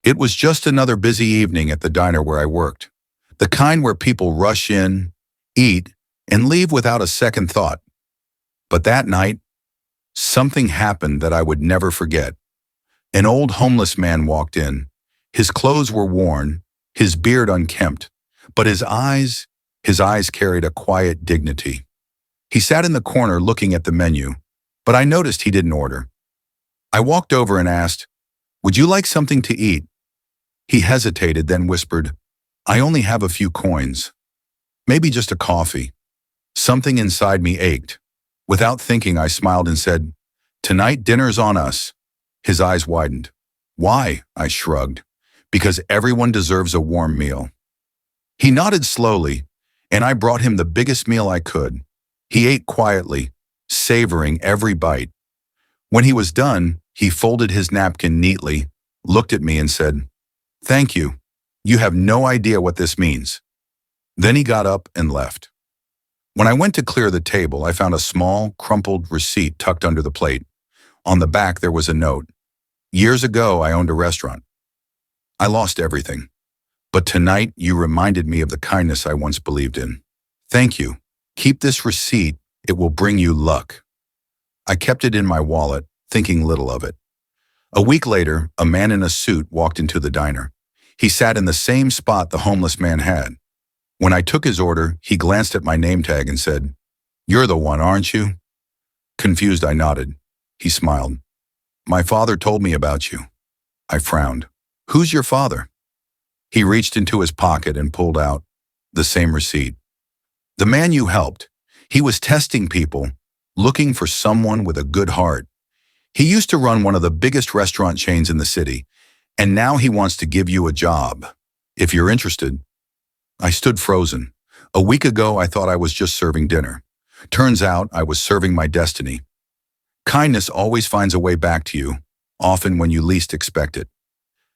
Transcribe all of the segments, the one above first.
It was just another busy evening at the diner where I worked. The kind where people rush in, eat, and leave without a second thought. But that night, something happened that I would never forget. An old homeless man walked in. His clothes were worn, his beard unkempt, but his eyes carried a quiet dignity. He sat in the corner looking at the menu, but I noticed he didn't order. I walked over and asked, "Would you like something to eat?" He hesitated, then whispered, "I only have a few coins. Maybe just a coffee." Something inside me ached. Without thinking, I smiled and said, "Tonight dinner's on us." His eyes widened. "Why?" I shrugged. "Because everyone deserves a warm meal." He nodded slowly, and I brought him the biggest meal I could. He ate quietly, savoring every bite. When he was done, he folded his napkin neatly, looked at me and said, "Thank you. You have no idea what this means." Then he got up and left. When I went to clear the table, I found a small, crumpled receipt tucked under the plate. On the back, there was a note. "Years ago, I owned a restaurant. I lost everything. But tonight, you reminded me of the kindness I once believed in. Thank you. Keep this receipt. It will bring you luck." I kept it in my wallet, thinking little of it. A week later, a man in a suit walked into the diner. He sat in the same spot the homeless man had. When I took his order, he glanced at my name tag and said, "You're the one, aren't you?" Confused, I nodded. He smiled. "My father told me about you." I frowned. "Who's your father?" He reached into his pocket and pulled out the same receipt. "The man you helped. He was testing people, looking for someone with a good heart. He used to run one of the biggest restaurant chains in the city, and now he wants to give you a job, if you're interested." I stood frozen. A week ago, I thought I was just serving dinner. Turns out I was serving my destiny. Kindness always finds a way back to you, often when you least expect it.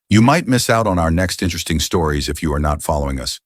You might miss out on our next interesting stories if you are not following us.